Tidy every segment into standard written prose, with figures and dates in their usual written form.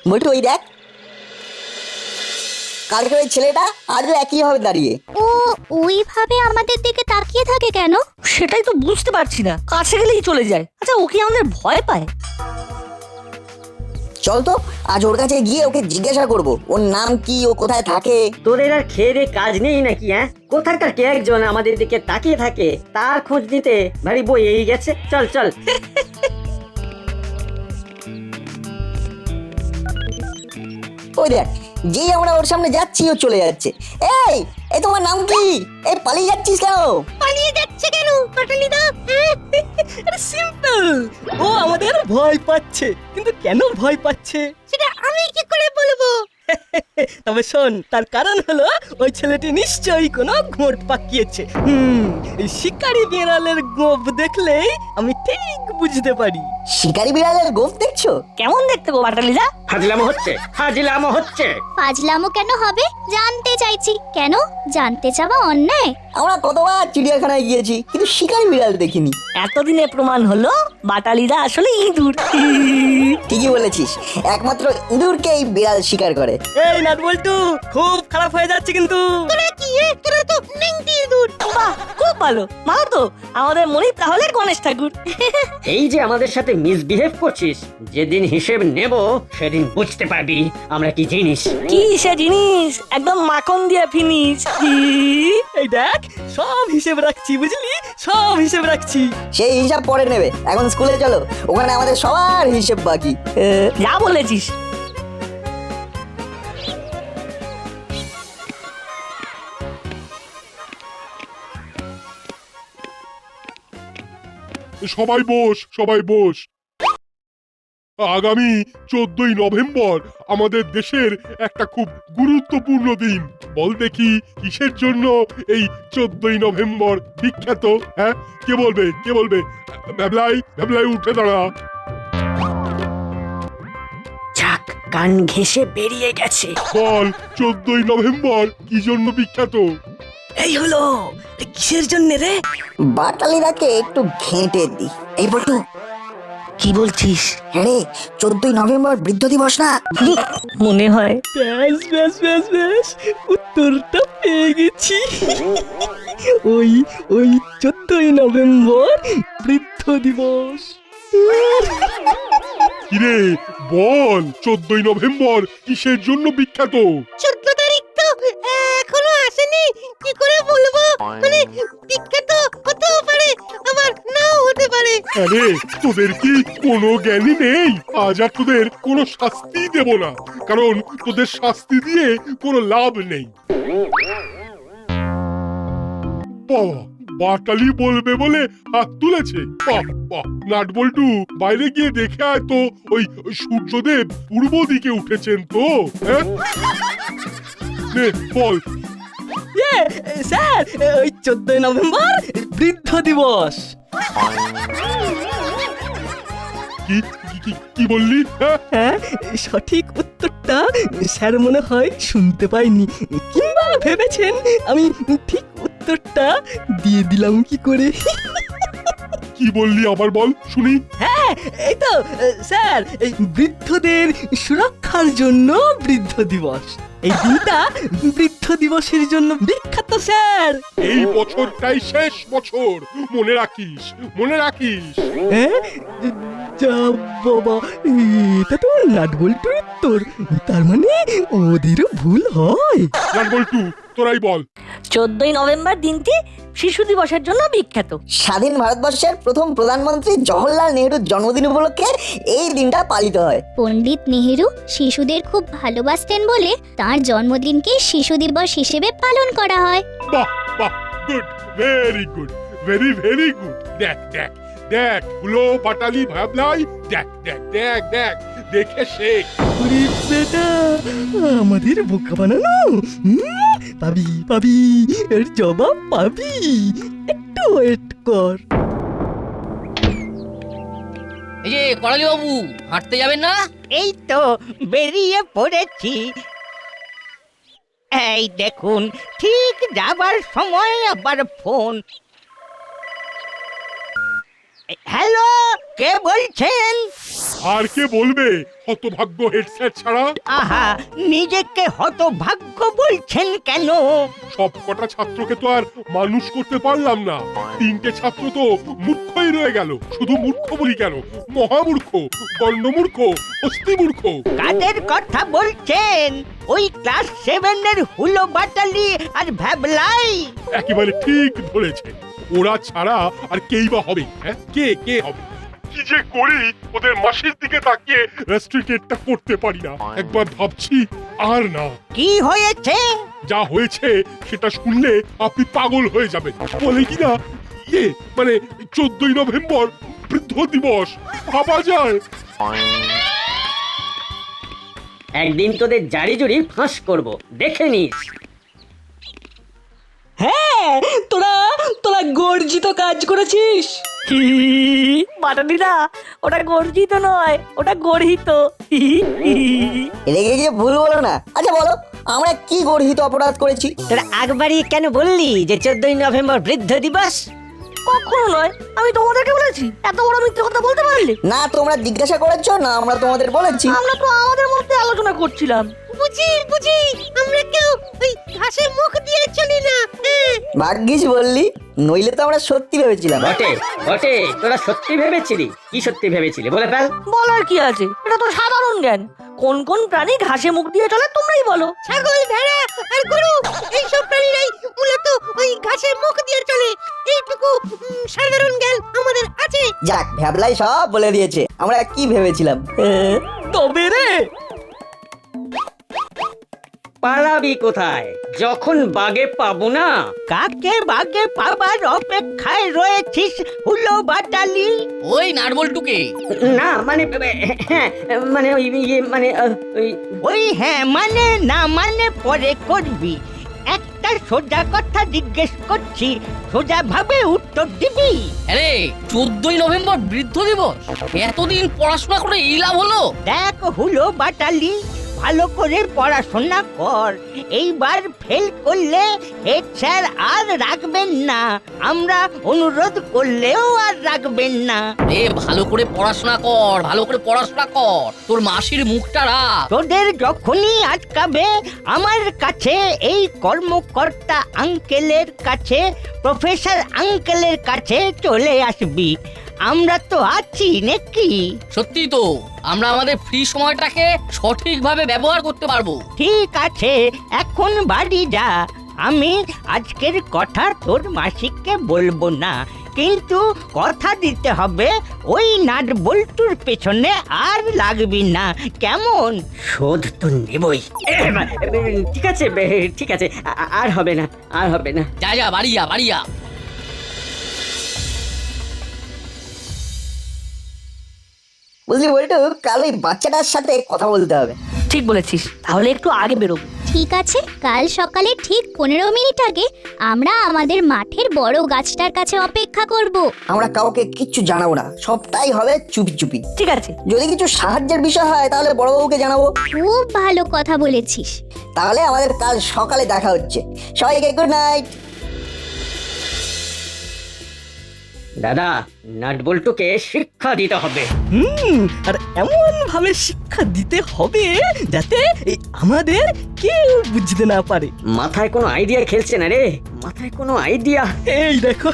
বলটু ওই দেখ, কালকে ওই ছেলেটা আজও একই ভাবে দাঁড়িয়ে। ও ওইভাবে আমাদের দিকে তাকিয়ে থাকে কেন? সেটাই তো বুঝতে পারছি না, কাছে গেলেই চলে যায়। আচ্ছা ও কি আমাদের ভয় পায়? চল তো আজ ওর কাছে গিয়ে ওকে জিজ্ঞাসা করব ওর নাম কি, ও কোথায় থাকে। তোদের আর খেয়ে দিয়ে কাজ নেই নাকি? কোথাকার কে একজন আমাদের দিকে তাকিয়ে থাকে, তার খোঁজ নিতে ভারী বই এই গেছে। চল চল। ওই দেখ, যেই আমরা ওর সামনে যাচ্ছি ও চলে যাচ্ছে। এই এই তোমার নাম কি? এই পালিয়ে যাচ্ছিস কেন? পালিয়ে যাচ্ছে কেন পাটালিদা? আরে সিম্পল, ও আমাদের ভয় পাচ্ছে। কিন্তু কেন ভয় পাচ্ছে সেটা আমি কি করে বলবো? তবে শোন, তার কারণ হলো ওই ছেলেটি নিশ্চয়ই কোনো গোট পাকিয়েছে। এই শিকারি বিড়ালের গোপ দেখলেই আমি ঠিক বুঝতে পারি। শিকারি বিড়ালের গোফ দেখছো? কেমন দেখতে গো পাটালিদা? ফাজলামো হচ্ছে, ফাজলামো হচ্ছে। ফাজলামো কেন হবে জানতে চাইছি। কেন জানতে চাওয়া অন্যায়? আমরা কতবার চিড়িয়াখানায় গিয়েছি কিন্তু শিকারি বিড়াল দেখিনি। এতদিনে প্রমাণ হলো বাটালিদা আসলে ইঁদুর। ঠিকই বলেছিস, একমাত্র ইঁদুরকে এই বিড়াল শিকার করে। এই নাট বল্টু, খুব খারাপ হয়ে যাচ্ছে কিন্তু। তোরা কি তোরা তো নেংটি ইঁদুর। বাহ, খুব ভালো। মা তো আমাদের মনি তাহলে গণেশ ঠাকুর। এই যে আমাদের সাথে মিসবিহেভ করছিস, যেদিন হিসেব নেব সেদিন বুঝতে পারবি আমরা কি জিনিস। কি সে জিনিস? একদম মাখন দিয়ে ফিনিশ। এই দেখ, সব হিসেব রাখছি বুঝলি, সব হিসেব রাখছি। সেই হিসাব পরে নেবে, এখন স্কুলে চলো, ওখানে আমাদের সবার হিসেব বাকি। যা বলেছিস। সবাই বস, সবাই বস। আগামী 14ই নভেম্বর আমাদের দেশের একটা খুব গুরুত্বপূর্ণ দিন। বল দেখি কিসের জন্য এই 14ই নভেম্বর বিখ্যাত? হ্যাঁ, কে বলবে, কে বলবে? ভ্যাবলাই, ভ্যাবলাই উঠে দাঁড়া। যাক, কান ঘেঁষে বেরিয়ে গেছে। বল 14ই নভেম্বর কি জন্য বিখ্যাত? এই হলো, কিসের জন্য রে? বাটালিদাকে একটু ঘেঁটে দি। এই বলটু, কি বলছিস? হ্যাঁ রে, 14ই নভেম্বর বৃদ্ধ দিবস না? মনে হয়। ব্যাস ব্যাস ব্যাস ব্যাস, উত্তরটা পেয়ে গেছি। ওই ওই 14ই নভেম্বর বৃদ্ধ দিবস। কিরে বল, 14ই নভেম্বর কিসের জন্য বিখ্যাত? 14 তারিখ তো এখনো আসেনি, কি করে বলবো? মানে বিখ্যাত হতেও পারে, আবার নাও হতে পারে। আরে তোদের কি কোনো জ্ঞানই নেই? আজ আর তোদের কোনো শাস্তি দেব না, কারণ তোদের শাস্তি দিয়ে কোনো লাভ নেই। বাবা, বাটালি বলবে বলে হাত তুলেছে। বাহ বাহ, নাট বল্টু বাইরে গিয়ে দেখে আয় তো, ওই সূর্যদেব পূর্ব দিকে উঠেছেন তো। হ্যাঁ, নে বল। স্যার, ওই 14ই নভেম্বর বৃদ্ধ দিবস। কি কি কি কি বললি? হ্যাঁ, হ্যাঁ, সঠিক উত্তরটা স্যার মনে হয় শুনতে পাইনি, কিংবা ভেবেছেন আমি ঠিক উত্তরটা দিয়ে দিলাম কি করে। কি বললি আবার বল শুনি। হ্যাঁ, এই তো স্যার, এই বৃদ্ধদের সুরক্ষার জন্য বৃদ্ধ দিবস। এই দিনটা বৃদ্ধ দিবসের জন্য বিখ্যাত স্যার। এই বছরটাই শেষ বছর, মনে রাখিস, মনে রাখিস। হ্যাঁ, যা বাবা, এটা তো নাট বল্টুর উত্তর, তার মানে ওদেরও ভুল হয়। নাট বল্টু তোরাই বল। 14ই নভেম্বর দিনটি শিশু দিবসের জন্য বিখ্যাত। স্বাধীন ভারতবর্ষের প্রথম প্রধানমন্ত্রী জওহরলাল নেহরুর জন্মদিন উপলক্ষে এই দিনটা পালিত হয়। পণ্ডিত নেহেরু শিশুদের খুব ভালোবাসতেন বলে তার জন্মদিনকে শিশু দিবস হিসেবে পালন করা হয়। বাহ বাহ, good, very good, very very good. দেখ দেখ দেখ, হলো পাটালি ভাবলাই, দেখ দেখ দেখ দেখ, দেখে শেখ। ওরে বেটা, আমাদের বোকা বানানো। পাবি পাবি, এর জবাব পাবি, একটু ওয়েট কর। এই যে করালি বাবু, হাঁটতে যাবেন না? এই তো বেরিয়ে পড়েছি। এই দেখুন, ঠিক যাবার সময় আবার ফোন। হ্যালো, কে বলছেন? আর কে বলবে হতভাগ্য হেড স্যার ছাড়া? আহা, নিজেকে হতভাগ্য বলছেন কেন? সব কটা ছাত্রকে তো আর মানুষ করতে পারলাম না। 3টে ছাত্র তো মূর্খই রয়ে গেল। শুধু মূর্খ বলি কেন, মহামূর্খ, গণ্ডমূর্খ, অস্থিমূর্খ। কাদের কথা বলছেন? ওই ক্লাস 7 এর হুলো বাটালি আর ভ্যাবলাই। একেবারে ঠিক ধরেছে। ওরা ছাড়া আর কেই বা হবে? হ্যাঁ, কে হবে? কি যে করি ওদের মাসির দিকে তাকিয়ে রেস্ট্রিক্টেডটা করতে পারি না। একবার ভাবছি আর না। কি হয়েছে? যা হয়েছে সেটা শুনলে আপনি পাগল হয়ে যাবেন। বলে কিনা মানে 14ই নভেম্বর বৃদ্ধ দিবস ভাবা যায়? একদিন তোদের জারি জুরি ফাঁস করব, দেখে নিস। হ্যাঁ, তোরা তোরা গর্জিত কাজ করেছিস। বাটালিদা, ওটা গর্জিত নয়, ওটা গর্হিত। রেগে গিয়ে ভুল বলো না। আচ্ছা বলো, আমরা কি গর্হিত অপরাধ করেছি? তোরা একবারই কেন বললি যে 14ই নভেম্বর বৃদ্ধ দিবস? কখনো নয়, আমি তোমাদেরকে বলেছি। এত বড় মিথ্যে কথা বলতে পারলি? না তোমরা জিজ্ঞাসা করেছো, না আমরা তোমাদের বলেছি। আমরা তো আমাদের মধ্যে আলোচনা করছিলাম। বুঝি আমরা কেউ ওই ঘাসে মুখ দিয়ে চলি না। ভাগ্যিস বললি, নইলে তো আমরা সত্যি ভেবেছিলাম। বটে, তোরা সত্যি ভেবেছিলি? কি সত্যি ভেবেছিলি বলে ফেল। বলার কি আছে, এটা তো সাধারণ জ্ঞান। কোন কোন প্রাণী ঘাসে মুখ দিয়ে চলে তোমরাই বলো। ছাগল, ভেড়া আর গরু, এইসব প্রাণীরাই মূলত ওই ঘাসে মুখ দিয়ে চলে। এইটুকু সাধারণ জ্ঞান আমাদের আছে। যাক, ভ্যাবলাই সব বলে দিয়েছে আমরা কি ভেবেছিলাম। তবে রে, পালাবি কোথায় যখন বাগে পাবো না? কাকে বাগে পাবার অপেক্ষায় রয়েছিস হুলো বাটালি? ওই নাটবল্টুকে। না মানে হ্যাঁ, মানে ওই মানে ওই ওই হ্যাঁ মানে না মানে পরে করবি। একটা সোজা কথা জিজ্ঞেস করছি, সোজা ভাবে উত্তর দিবি। আরে 14ই নভেম্বর বৃদ্ধ দিবস, এতদিন পড়াশোনা করে এই লাভ হলো? দেখ হুলো বাটালি, ভালো করে পড়াশোনা কর। এইবার ফেল করলে হেড স্যার আর রাখবেন না, আমরা অনুরোধ করলেও আর রাখবেন না। এ ভালো করে পড়াশোনা কর, ভালো করে পড়াশোনা কর, তোর মাসির মুখটা রাখ। তোদের যখনই আটকাবে আমার কাছে, এই কর্মকর্তা আঙ্কেলের কাছে, প্রফেসর আঙ্কেলের কাছে চলে আসবি। আমরা তো আছি নাকি? সত্যি তো, আমরা আমাদের ফ্রি সময়টাকে সঠিকভাবে ব্যবহার করতে পারবো। ঠিক আছে, এখন বাড়ি যা। আমি আজকের কথা তোর মাসিককে বলবো না, কিন্তু কথা দিতে হবে ওই নাট বল্টুর পেছনে আর লাগবি না, কেমন? শোধ তো নেবই। ঠিক আছে, আর হবে না। যা বাড়ি যা। বুঝলি বলটু, কাল ওই বাচ্চাটার সাথে কথা বলতে হবে। ঠিক বলেছিস, তাহলে একটু আগে বেরোবো। ঠিক আছে, কাল সকালে ঠিক 15 মিনিট আগে আমরা আমাদের মাঠের বড় গাছটার কাছে অপেক্ষা করব। আমরা কাউকে কিচ্ছু জানাবো না, সবটাই হবে চুপি চুপি। ঠিক আছে। যদি কিছু সাহায্যের বিষয় হয় তাহলে বড়বাবুকে জানাবো। খুব ভালো কথা বলেছিস। তাহলে আমাদের কাল সকালে দেখা হচ্ছে। সবাইকে গুড নাইট। দাদা, নাটবল্টুকে শিক্ষা দিতে হবে। আর এমন ভাবে শিক্ষা দিতে হবে যাতে আমাদের কেউ বুঝতে না পারে। মাথায় কোনো আইডিয়া খেলছে না রে, মাথায় কোনো আইডিয়া। এই দেখো,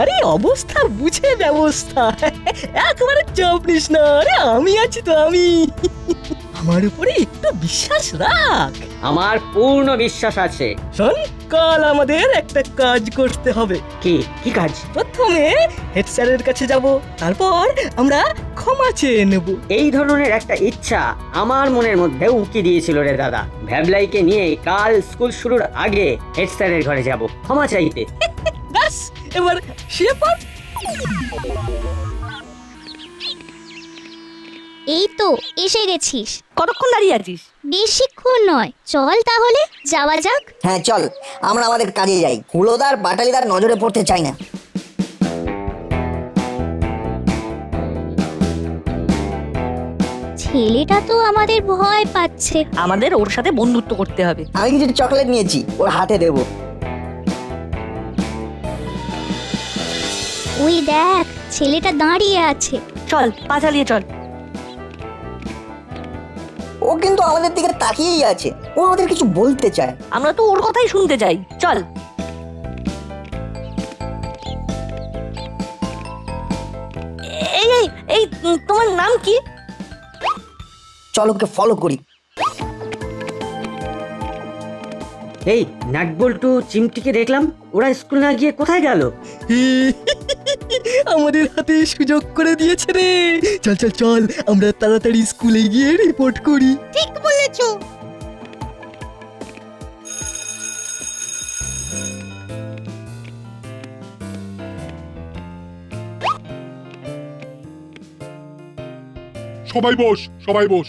আরে অবস্থা বুঝে ব্যবস্থা, একবারে চাপ নিস না। আরে আমি আছি তো, আমার উপরে একটু বিশ্বাস রাখ। আমার পূর্ণ বিশ্বাস আছে। শোন, কাল আমাদের একটা কাজ করতে হবে। কি কাজ? প্রথমে হেড স্যারের কাছে যাব, তারপর আমরা ক্ষমা চেয়ে নেব। এই ধরনের একটা ইচ্ছা আমার মনের মধ্যে উকি দিয়েছিল রে দাদা। ভ্যাবলাইকে নিয়ে কাল স্কুল শুরুর আগে হেড স্যারের ঘরে যাব ক্ষমা চাইতে। ব্যাস, এবার শুয়ে পড়। এই তো এসে গেছিস। কতক্ষণ দাঁড়িয়ে আছিস? বেশিক্ষণ নয়, চল তাহলে যাওয়া যাক। হ্যাঁ চল, আমরা আমাদের কাজে যাই। হুলোদার বাটালিদার নজরে পড়তে চাই না। ছেলেটা তো আমাদের ভয় পাচ্ছে। আমাদের ওর সাথে বন্ধুত্ব করতে হবে। আমি কিছু চকলেট নিয়েছি, ওর হাতে দেবো। ওই দেখ, ছেলেটা দাঁড়িয়ে আছে। চল, পা চালিয়ে চল। কিন্তু আমাদের দিকে তাকিয়েই আছে, ও আমাদের কিছু বলতে চায়। আমরা তো ওর কথাই শুনতে চাই, চল। এই এই এই তোমার নাম কি? চল ওকে ফলো করি। এই নাটবল্টু চিমটিকে দেখলাম, ওরা স্কুল না গিয়ে কোথায় গেল? আমাদের হাতে সুযোগ করে দিয়েছে রে। চল চল চল, আমরা তাড়াতাড়ি স্কুলে গিয়ে রিপোর্ট করি। ঠিক বলেছো। সবাই বস, সবাই বস।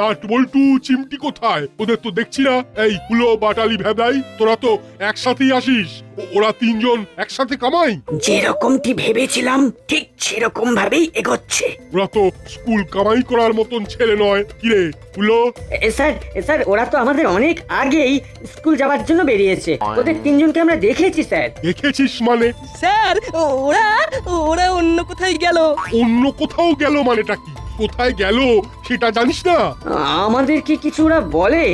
নাট বল্টু চিমটি কোথায়? ওদের তো দেখছি না। এই হুলো, বাটালি, ভেবলাই, তোরা তো একসাথেই আসিস। ওরা তিনজন একসাথে কামাই। যেরকমটি ভেবেছিলাম ঠিক সেরকম ভাবেই এগোচ্ছে। ওরা তো স্কুল কামাই করার মতন ছেলে নয়। কিরে হুলো? স্যার ওরা তো আমাদের অনেক আগেই স্কুল যাওয়ার জন্য বেরিয়েছে। ওদের তিনজনকে আমরা দেখেছি স্যার। দেখেছিস মানে? স্যার, ওরা ওরা অন্য কোথায় গেল। অন্য কোথাও গেল মানেটা কি? কোথায় গেল সেটা জানিস না? আমাদের কি কিছু ওরা বলে?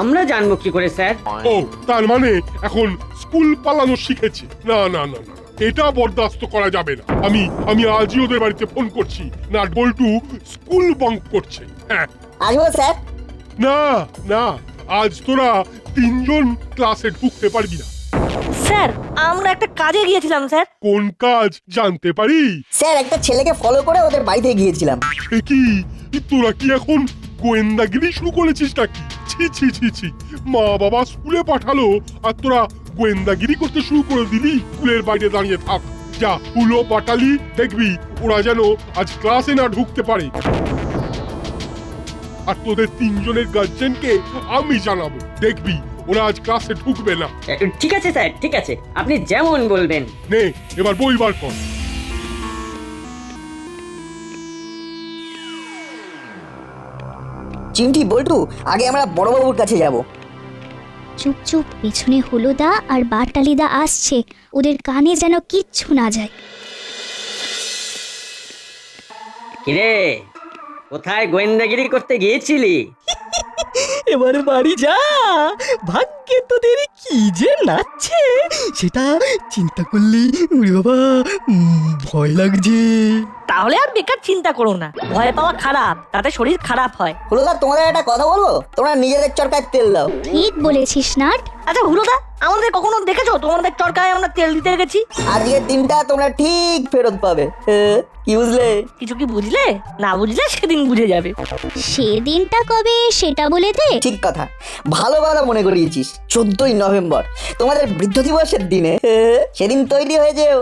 আমরা জানবো কি করে স্যার? ও, তার মানে এখন স্কুল পালানো শিখেছে। না না না না, এটা বরদাস্ত করা যাবে না। আমি আজই ওদের বাড়িতে ফোন করছি। নাট বল্টু স্কুল বাঙ্ক করছে। হ্যাঁ। আসবো স্যার? না না, আজ তোরা তিনজন ক্লাসে ঢুকতে পারবি না। স্যার, আমরা একটা কাজে গিয়েছিলাম স্যার। কোন কাজ জানতে পারি? স্যার, একটা ছেলেকে ফলো করে ওদের বাড়িতে গিয়েছিলাম। সে কি, তোরা কি এখন গোয়েন্দাগিরি শুরু করেছিস নাকি? ছি ছি ছি ছি, মা বাবা স্কুলে পাঠালো আর তোরা গোয়েন্দাগিরি করতে শুরু করে দিলি। স্কুলের বাইরে দাঁড়িয়ে থাক। যা, হুলো, পাটালি, দেখবি ওরা যেন আজ ক্লাসে না ঢুকতে পারে। আর তোদের তিনজনের গার্জেনকে আমি জানাবো। দেখবি ওরা আজ ক্লাসে ঢুকবে না। ঠিক আছে স্যার, ঠিক আছে, আপনি যেমন বলবেন। নে, এবার বই বার কর। চিমটি, বল্টু, আগে আমরা বড়বাবুর কাছে যাব। চুপ চুপ, পেছনে হলুদা আর বাটালিদা আসছে, ওদের কানে যেন কিচ্ছু না যায়। কিরে, কোথায় গোয়েন্দাগিরি করতে গিয়েছিলি? এবার বাড়ি যা, ভাগ্যে তোদের কি যে নাচছে সেটা চিন্তা করলে ওরে বাবা ভয় লাগছে। তাহলে আর বেকার চিন্তা করো না, ভয় পাওয়া খারাপ, তাতে শরীর খারাপ হয়। হুলোদা, তোমাদের একটা কথা বলবো? তোমরা নিজেদের চরকায় তেল দাও। ঠিক বলেছিস নাট। আচ্ছা হুলোদা, আমাদের কখনো দেখেছো তোমাদের চরকায় আমরা তেল দিতে গেছি? আজকের দিনটা তোমরা ঠিক ফেরত পাবে। কি বুঝলে? কিছু কি বুঝলে? না বুঝলে সেদিন বুঝে যাবে। সেদিনটা কবে সেটা বলে দে। ঠিক কথা, ভালো কথা মনে করিয়েছিস। 14ই নভেম্বর, তোমাদের বৃদ্ধ দিবসের দিনে। সেদিন তৈরি হয়ে যেও।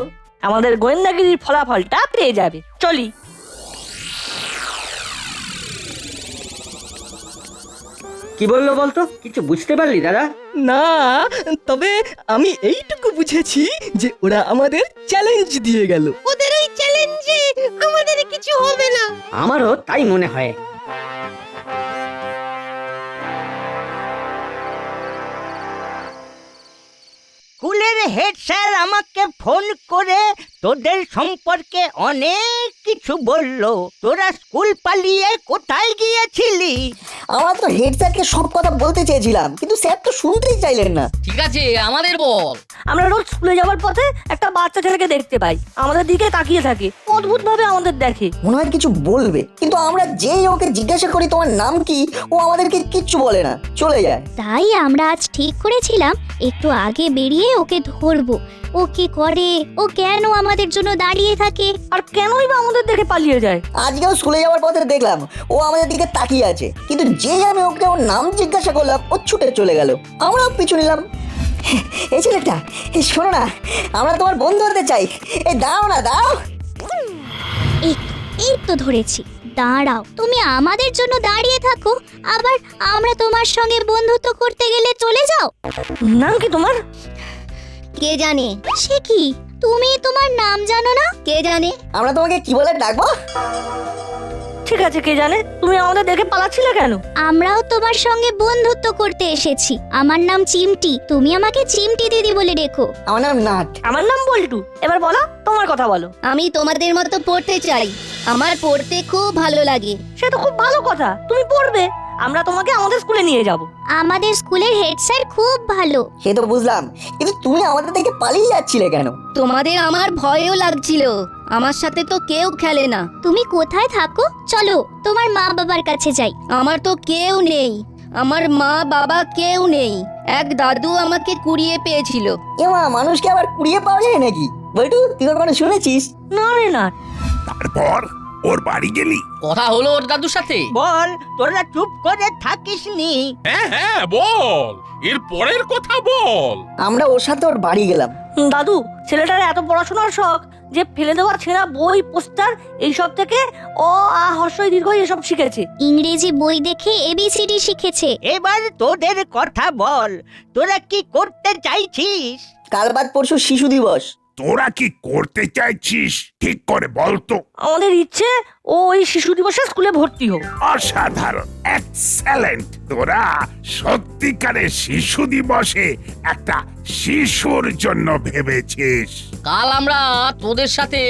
আমাদের গোয়েন্দাগিরির ফলাফলটা পেয়ে যাবে। চলি। কি বললো বলতো? কিছু বুঝতে পারলি দাদা? না, তবে আমি এইটুকু বুঝেছি যে ওরা আমাদের চ্যালেঞ্জ দিয়ে গেল। ওদের এই চ্যালেঞ্জে আমাদের কিছু হবে না। আমারও তাই মনে হয়। স্কুলের হেড স্যার আমাকে ফোন করে তোদের সম্পর্কে অনেক কিছু বলল। তোরা স্কুল পালিয়ে কোথায় গিয়েছিলি? আমরা তো হেড স্যারকে সব কথা বলতে চেয়েছিলাম, কিন্তু স্যার তো শুনতেই চাইলেন না। ঠিক আছে, আমাদের বল। আমরা রোজ স্কুলে যাওয়ার পথে একটা বাচ্চা ছেলেকে দেখতে পাই, আমাদের দিকে তাকিয়ে থাকে, অদ্ভুত ভাবে আমাদের দেখে। মনে হয় কিছু বলবে, কিন্তু আমরা যেই ওকে জিজ্ঞাসা করি তোমার নাম কি, ও আমাদেরকে কিচ্ছু বলে না, চলে যায়। তাই আমরা আজ ঠিক করেছিলাম একটু আগে বেরিয়ে ওকে ধরবো। ও কি করে, ও কেন আমাদের জন্য দাঁড়িয়ে থাকে, আর কেনই বা আমাদের দেখে পালিয়ে যায়? আজকেও স্কুলে যাওয়ার পথে দেখলাম ও আমাদের দিকে তাকিয়ে আছে, কিন্তু যেই আমি ওকে ওর নাম জিজ্ঞাসা করলাম ও ছুটে চলে গেল। আমরাও পিছু নিলাম। এই ছেলেটা, এই শোনো না, আমরা তোমার বন্ধু হতে চাই। এই দাও না, দাও। এই তো ধরেছি। দাঁড়াও, তুমি আমাদের জন্য দাঁড়িয়ে থাকো, আবার আমরা তোমার সঙ্গে বন্ধুত্ব করতে গেলে চলে যাও। নাম কি তোমার? কে জানে? সে কি, তুমি তোমার নাম জানো না? কে জানে? আমরা তোমাকে কি বলে ডাকবো? ঠিক আছে, কে জানে। তুমি আমাদের দেখে পালাচ্ছিলে কেন? আমরাও তোমার সঙ্গে বন্ধুত্ব করতে এসেছি। আমার নাম চিমটি, তুমি আমাকে চিমটি দিদি বলে ডেকো। আমার নাম নাট। আমার নাম বল্টু। এবার বলো, তোমার কথা বলো। আমি তোমাদের মতো পড়তে চাই, আমার পড়তে খুব ভালো লাগে। সে তো খুব ভালো কথা, তুমি পড়বে। আমরা তোমাকে আমাদের স্কুলে নিয়ে যাব। আমাদের স্কুলের হেড স্যার খুব ভালো। সে তো বুঝলাম, কিন্তু তুমি আমাদের থেকে পালিয়ে যাচ্ছিলে কেন? তোমাদের আমার ভয়ও লাগছিল, আমার সাথে তো কেউ খেলে না। তুমি কোথায় থাকো? চলো তোমার মা বাবার কাছে যাই। আমার তো কেউ নেই, আমার মা বাবা কেউ নেই। এক দাদু আমাকে কুড়িয়ে পেয়েছিল। এমা, মানুষকে আবার কুড়িয়ে পাওয়া যায় নাকি? বল্টু, তুই কখনো শুনেছিস? না রে না। তারপর ওর বাড়ি গেলি? কথা হলো ওর দাদুর সাথে। বল, তোরা চুপ করে থাকিস নি। হ্যাঁ বল, এর পরের কথা বল। আমরা ওর সাথে ওর বাড়ি গেলাম। দাদু, ছেলেটার এত পড়াশোনার শখ যে ফেলে দেওয়া ছেঁড়া বই, পোস্টার এইসব থেকে অ আ হর্ষই দীর্ঘ এসব শিখেছে। ইংরেজি বই দেখে এবিসিডি শিখেছে। এবার তোদের কথা বল, তোরা কি করতে চাইছিস? কাল বাদ পরশু শিশু দিবস। তোরা কি করতে চাইছিস ঠিক করে বল তো। আমাদের ইচ্ছে ও ওই শিশু দিবসে স্কুলে ভর্তি হোক। অসাধারণ, এক্সেলেন্ট। তোরা সত্যিকারের শিশু দিবসে একটা শিশুর জন্য ভেবেছিস। কাল আমরা তোদের সাথে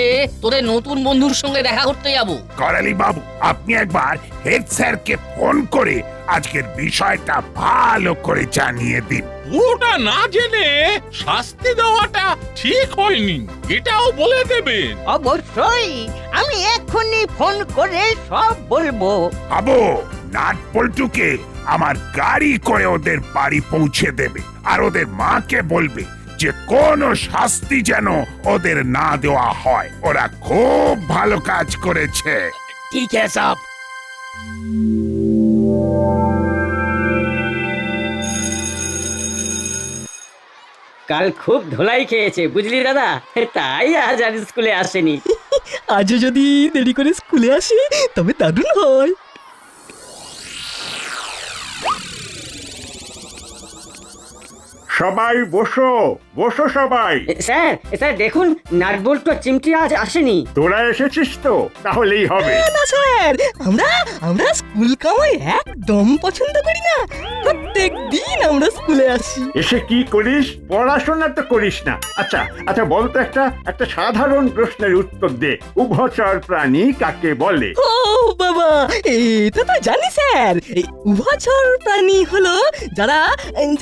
তোদের নতুন বন্ধুর সঙ্গে দেখা করতে যাব। করালি বাবু, আপনি একবার হেড স্যারকে ফোন করে আজকের বিষয়টা ভালো করে জানিয়ে দিন। পুরোটা না জেনে শাস্তি দেওয়াটা ঠিক হয়নি, এটাও বলে দেবেন। অবশ্যই, আমি এক্ষুনি ফোন করে সব বলবো। বাবু, নাট পল্টুকে আমার গাড়ি করে ওদের বাড়ি পৌঁছে দেবে, আর ওদের মাকে বলবে যে কোনো শাস্তি যেন ওদের না দেওয়া হয়। ওরা খুব ভালো কাজ করেছে। ঠিক আছে সাব। কাল খুব ধোলাই খেয়েছে বুঝলি দাদা, তাই আজ আর স্কুলে আসেনি। আজও যদি দেরি করে স্কুলে আসি তবে দারুণ হয়। সবাই বসো বসো সবাই। স্যার স্যার দেখুন, নাটবল্টু আর চিমটি আজ আসেনি। তোরা এসেছিস তো, তাহলেই হবে। না স্যার, আমরা স্কুল কামাই একদম পছন্দ করি না। প্রত্যেক দিন আমরা স্কুলে আসি। এসে কি করিস? পড়াশোনা তো করিস না। আচ্ছা আচ্ছা, বলতো একটা সাধারণ প্রশ্নের উত্তর দে। উভচর প্রাণী কাকে বলে? ও বাবা, এটা তো জানি স্যার। এই উভচর প্রাণী হলো যারা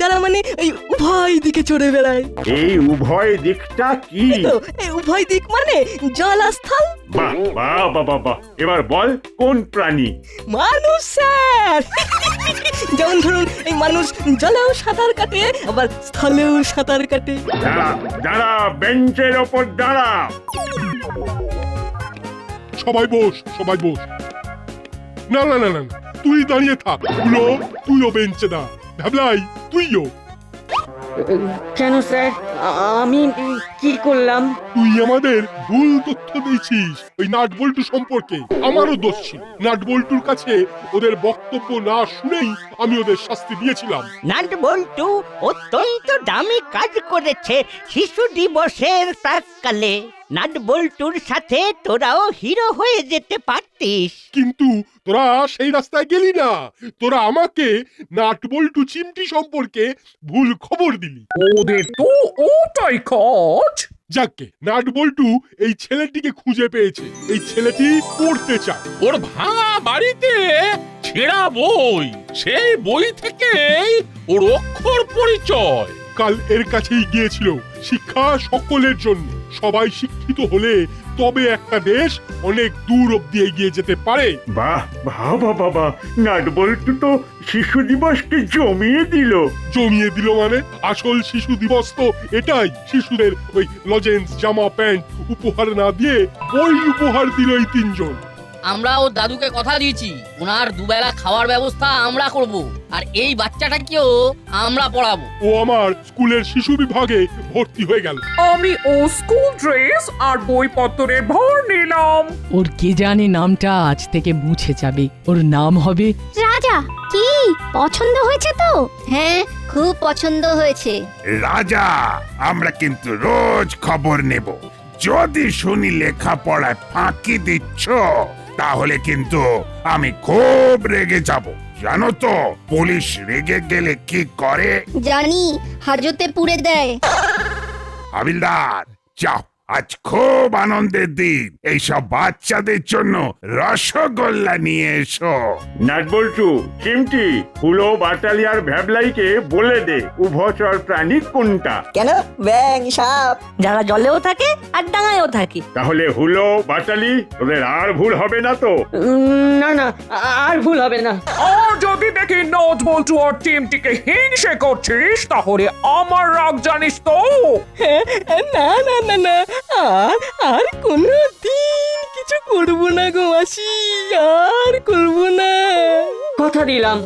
যারা মানে এই উভয় দিকে চড়ে বেড়ায়। এই উভয় দিকটা কি? তো এই উভয় দিক মানে জল আর স্থল। বাহ বাহ বাহ বাহ, এবার বল কোন প্রাণী? মানুষ স্যার। যেমন ধরুন, এই মানুষ জলেও সাঁতার কাটে, আবার স্থলেও সাঁতার কাটে। দাঁড়া দাঁড়া, বেঞ্চের ওপর দাঁড়া। সবাই বস, সবাই বস। না না না না না, তুই দাঁড়িয়ে থাক। গুলো, তুইও বেঞ্চে দাঁড়া। ভাবলাই, তুইও। কেন স্যার, আমি কি করলাম? তুই আমাদের ভুল তথ্য দিয়েছিস ওই নাটবল্টু সম্পর্কে। আমারও দোষ ছিল। নাটবল্টুর কাছে ওদের বক্তব্য না শুনেই আমি ওদের শাস্তি দিয়েছিলাম। নাট বল্টু অত্যন্ত দামি কাজ করেছে শিশু দিবসের প্রাককালে। নাট বল্টুর সাথে তোরাও হিরো হয়ে যেতে পারতিস। কিন্তু তোরা সেই রাস্তায় গেলি না। তোরা আমাকে নাটবল্টু চিমটি সম্পর্কে ভুল খবর দিলি। ওদের তো ওটাই কাজ। যাকে নাটবল্টু এই ছেলেটিকে খুঁজে পেয়েছে। এই ছেলেটি পড়তে চায়। ওর ভাঙা বাড়িতে ছেঁড়া বই, সেই বই থেকেই ওর অক্ষর পরিচয়। কাল এর কাছেই গিয়েছিল। শিক্ষা সকলের জন্য। সবাই শিক্ষিত হলে তবে একটা দেশ অনেক দূর অব্দি এগিয়ে যেতে পারে। বাহ বাহ বাবা, নাটবল্টু তো শিশু দিবসকে জমিয়ে দিল। জমিয়ে দিল মানে? আসল শিশু দিবস তো এটাই। শিশুদের ওই লজেন্স, জামা, প্যান্ট উপহার না দিয়ে বই উপহার দিল এই তিনজন। আমরা ওর দাদুকে কথা দিয়েছি, ওনার দুবেলা খাওয়ার ব্যবস্থা আমরা করব, আর এই বাচ্চাটাকেও আমরা পড়াবো। ও আমার স্কুলের শিশু বিভাগে ভর্তি হয়ে গেল। আমি ও স্কুল ড্রেস আর বইপত্রে ভর নিলাম। ওর কে জানে নামটা আজ থেকে মুছে যাবে। ওর নাম হবে রাজা। কি পছন্দ হয়েছে তো? হ্যাঁ, খুব পছন্দ হয়েছে। রাজা, আমরা কিন্তু রোজ খবর নেব। যদি শুনি লেখাপড়ায় ফাঁকি দিচ্ছ, তাহলে কিন্তু আমি খুব রেগে যাব। জানো তো পুলিশ রেগে গেলে কি করে? জানি, হাজতে পুড়ে দেয়। হাবিলদার, যাও আজ খুব আনন্দের দিন। এইসব বাচ্চাদের জন্য রসগোল্লা নিয়ে এসো। নাটবল্টু, চিমটি, হুলো, বাটালি আর ভ্যাবলাইকে বলে দে উভচর প্রাণী কোনটা। কেন ব্যাং সাপ? যারা জলেও থাকে আর ডাঙায়ও থাকে। তাহলে হুলো, বাটালি, তোদের আর ভুল হবে না তো? না না, আর ভুল হবে না। আর যদি দেখি নোট বল্টু আর টিমটিকে হিংসে করছিস তাহলে আমার রাগ জানিস তো। না না না না, আর কোনো দিন কিছু করবো না গো মাসি, আর করবো না। কথা দিলাম